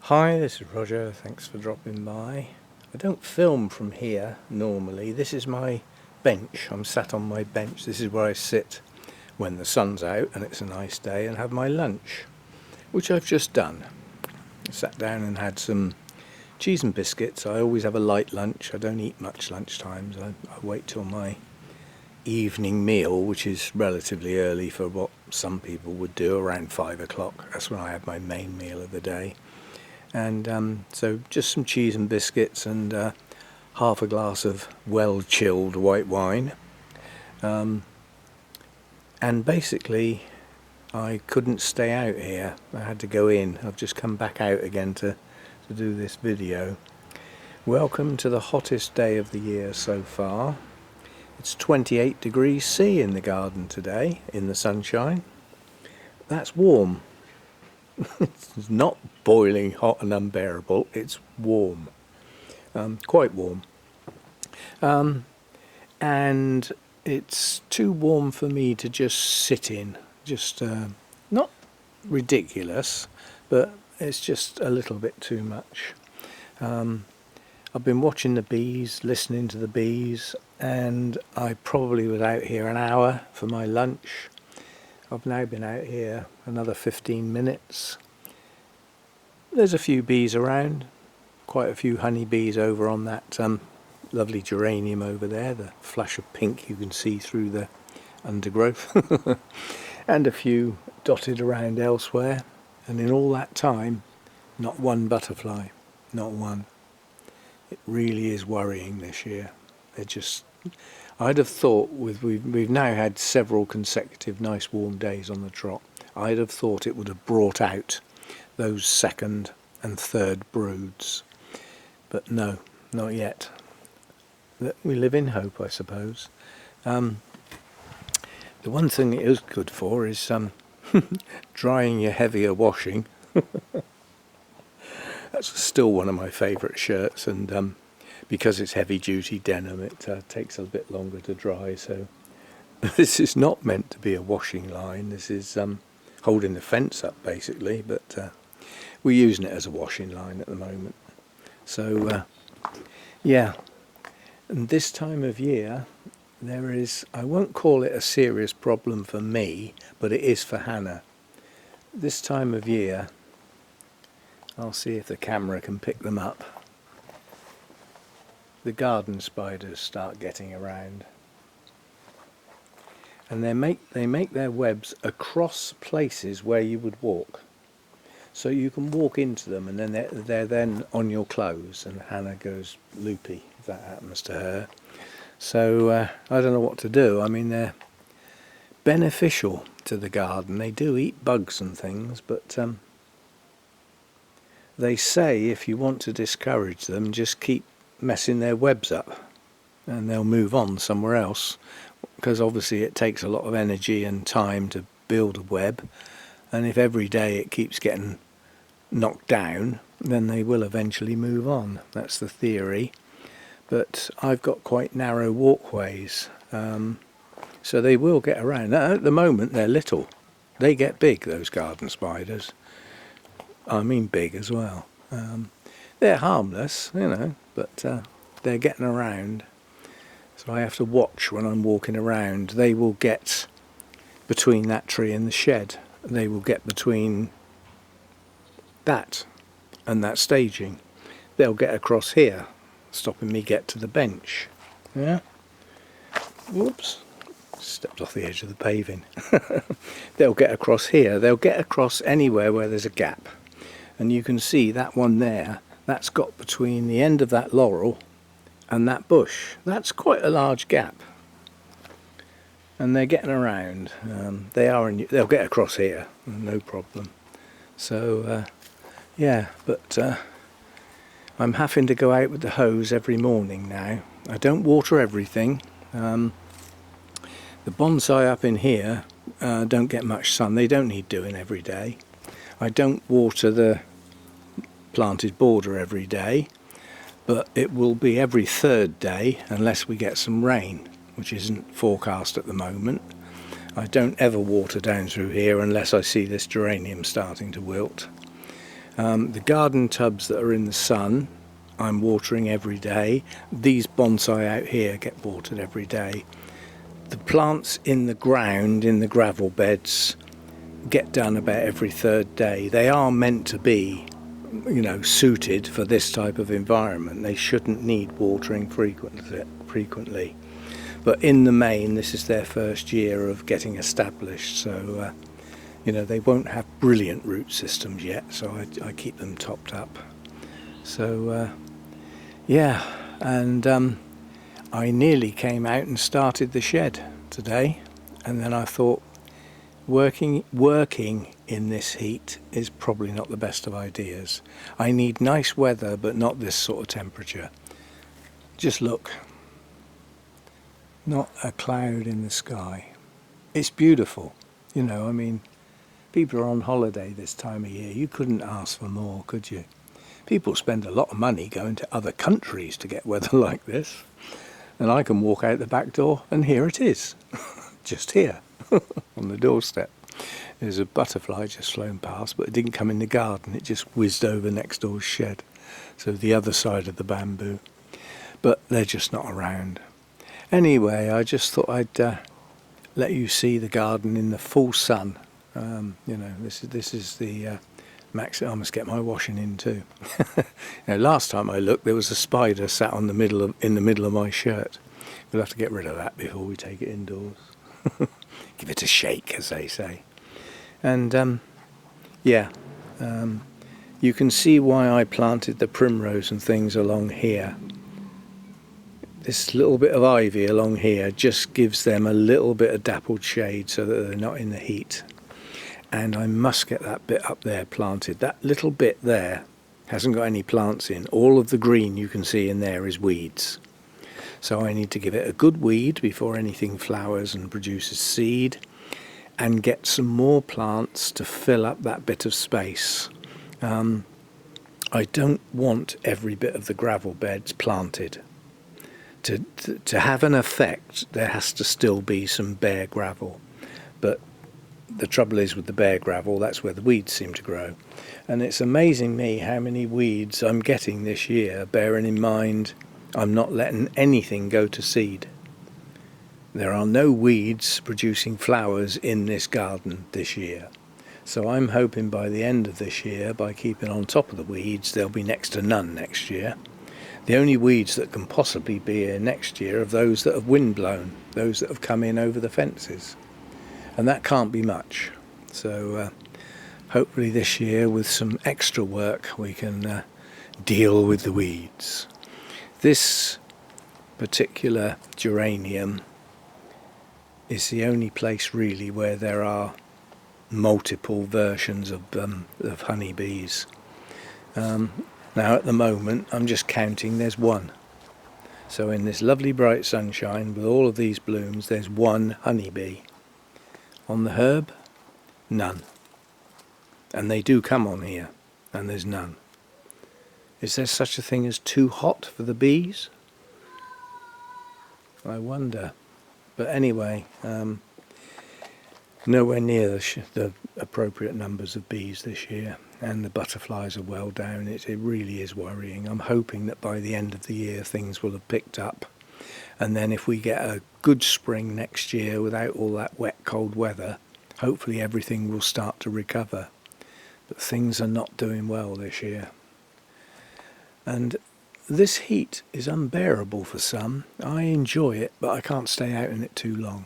Hi, this is Roger, thanks for dropping by. I don't film from here normally. This is my bench. I'm sat on my bench. This is where I sit when the sun's out and it's a nice day and have my lunch, which I've just done. I sat down and had some cheese and biscuits. I always have a light lunch. I don't eat much lunchtimes. I wait till my evening meal, which is relatively early for what some people would do, around 5 o'clock. That's when I have my main meal of the day. And so just some cheese and biscuits and half a glass of well-chilled white wine. And basically I couldn't stay out here. I had to go in. I've just come back out again to do this video. Welcome to the hottest day of the year so far. It's 28 degrees C in the garden today in the sunshine. That's warm. It's not boiling hot and unbearable, it's warm, quite warm, and it's too warm for me to just sit in, just not ridiculous, but it's just a little bit too much. I've been watching the bees, listening to the bees, and I probably was out here an hour for my lunch. I've now been out here another 15 minutes. There's a few bees around, quite a few honeybees over on that lovely geranium over there, the flash of pink you can see through the undergrowth, and a few dotted around elsewhere. And in all that time, not one butterfly, not one. It really is worrying this year. I'd have thought we've now had several consecutive nice warm days on the trot. I'd have thought it would have brought out those second and third broods, but no, not yet. We live in hope, I suppose. The one thing it is good for is drying your heavier washing. That's still one of my favourite shirts, and because it's heavy duty denim, it takes a bit longer to dry. So this is not meant to be a washing line. This is holding the fence up basically, but we're using it as a washing line at the moment. So yeah, and this time of year there is, I won't call it a serious problem for me, but it is for Hannah. This time of year, I'll see if the camera can pick them up. The garden spiders start getting around, and they make their webs across places where you would walk, so you can walk into them, and then they're then on your clothes, and Hannah goes loopy if that happens to her. So I don't know what to do. I mean, they're beneficial to the garden. They do eat bugs and things, but they say if you want to discourage them, just keep messing their webs up and they'll move on somewhere else, because obviously it takes a lot of energy and time to build a web, and if every day it keeps getting knocked down, then they will eventually move on. That's the theory. But I've got quite narrow walkways, so they will get around. Now, at the moment they're little. They get big, those garden spiders. I mean big as well. They're harmless, you know, but they're getting around. So I have to watch when I'm walking around. They will get between that tree and the shed. They will get between that and that staging. They'll get across here, stopping me get to the bench. Yeah? Whoops. Stepped off the edge of the paving. They'll get across here. They'll get across anywhere where there's a gap. And you can see that one there, that's got between the end of that laurel and that bush. That's quite a large gap. And they're getting around. They'll get across here, no problem. So, yeah, but I'm having to go out with the hose every morning now. I don't water everything. The bonsai up in here don't get much sun. They don't need doing every day. I don't water the planted border every day, but it will be every third day unless we get some rain, which isn't forecast at the moment. I don't ever water down through here unless I see this geranium starting to wilt. The garden tubs that are in the sun, I'm watering every day. These bonsai out here get watered every day. The plants in the ground, in the gravel beds, get done about every third day. They are meant to be, suited for this type of environment. They shouldn't need watering frequently. But in the main, this is their first year of getting established, so they won't have brilliant root systems yet, so I keep them topped up. So and I nearly came out and started the shed today, and then I thought working in this heat is probably not the best of ideas. I need nice weather, but not this sort of temperature. Just look, not a cloud in the sky. It's beautiful, people are on holiday this time of year. You couldn't ask for more, could you? People spend a lot of money going to other countries to get weather like this. And I can walk out the back door and here it is, just here, on the doorstep. There's a butterfly just flown past, but it didn't come in the garden. It just whizzed over next door's shed, so the other side of the bamboo. But they're just not around. Anyway, I just thought I'd let you see the garden in the full sun. This is the max. I must get my washing in too. Last time I looked, there was a spider sat in the middle of my shirt. We'll have to get rid of that before we take it indoors. Give it a shake, as they say. And you can see why I planted the primrose and things along here. This little bit of ivy along here just gives them a little bit of dappled shade so that they're not in the heat. And I must get that bit up there planted. That little bit there hasn't got any plants in. All of the green you can see in there is weeds. So I need to give it a good weed before anything flowers and produces seed, and get some more plants to fill up that bit of space. I don't want every bit of the gravel beds planted. To have an effect, there has to still be some bare gravel. But the trouble is with the bare gravel, that's where the weeds seem to grow. And it's amazing me how many weeds I'm getting this year, bearing in mind I'm not letting anything go to seed. There are no weeds producing flowers in this garden this year. So I'm hoping by the end of this year, by keeping on top of the weeds, there'll be next to none next year. The only weeds that can possibly be here next year are those that have windblown, those that have come in over the fences. And that can't be much. So hopefully this year, with some extra work, we can deal with the weeds. This particular geranium is the only place really where there are multiple versions of honeybees. Now at the moment I'm just counting, there's one. So in this lovely bright sunshine with all of these blooms, there's one honeybee. On the herb, none. And they do come on here, and there's none. Is there such a thing as too hot for the bees? I wonder. But anyway, nowhere near the appropriate numbers of bees this year, and the butterflies are well down. It really is worrying. I'm hoping that by the end of the year things will have picked up, and then if we get a good spring next year without all that wet cold weather, hopefully everything will start to recover. But things are not doing well this year. And this heat is unbearable for some. I enjoy it, but I can't stay out in it too long.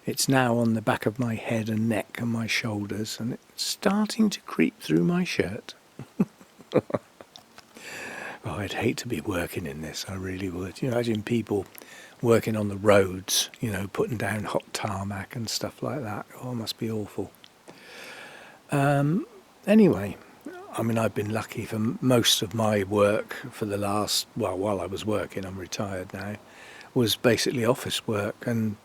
It's now on the back of my head and neck and my shoulders, and it's starting to creep through my shirt. Oh, I'd hate to be working in this, I really would. Imagine people working on the roads, putting down hot tarmac and stuff like that. Oh, it must be awful. Anyway, I've been lucky for most of my work for the last, while I was working, I'm retired now, was basically office work. And,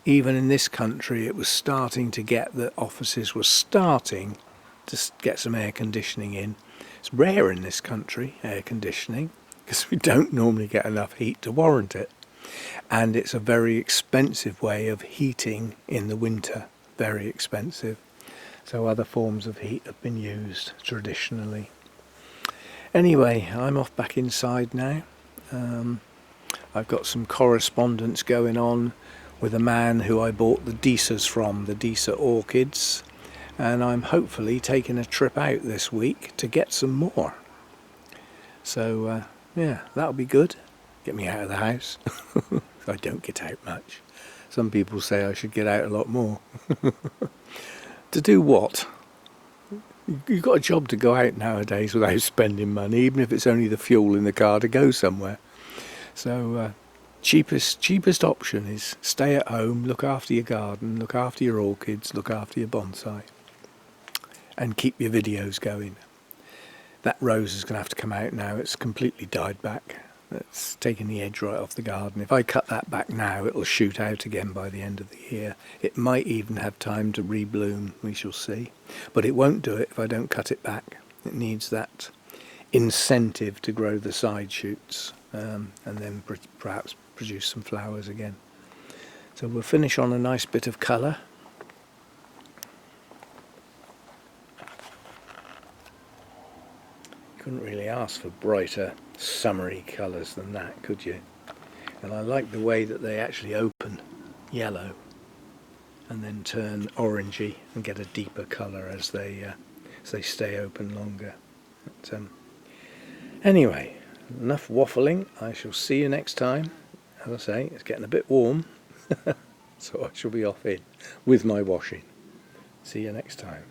even in this country, it was starting to get that offices were starting to get some air conditioning in. It's rare in this country, air conditioning, because we don't normally get enough heat to warrant it. And it's a very expensive way of heating in the winter, very expensive. So other forms of heat have been used traditionally. Anyway, I'm off back inside now. I've got some correspondence going on with a man who I bought the Disas from, the Disa orchids, and I'm hopefully taking a trip out this week to get some more. So yeah, that'll be good. Get me out of the house. I don't get out much. Some people say I should get out a lot more. To do what? You've got a job to go out nowadays without spending money, even if it's only the fuel in the car to go somewhere. So cheapest option is stay at home, look after your garden, look after your orchids, look after your bonsai, and keep your videos going. That rose is going to have to come out now. It's completely died back. It's taking the edge right off the garden. If I cut that back now, it'll shoot out again by the end of the year. It might even have time to rebloom, we shall see. But it won't do it if I don't cut it back. It needs that incentive to grow the side shoots and then perhaps produce some flowers again. So we'll finish on a nice bit of colour. Couldn't really ask for brighter, summery colours than that, could you? And I like the way that they actually open yellow and then turn orangey and get a deeper colour as they stay open longer. But, anyway, enough waffling. I shall see you next time. As I say, it's getting a bit warm, so I shall be off in with my washing. See you next time.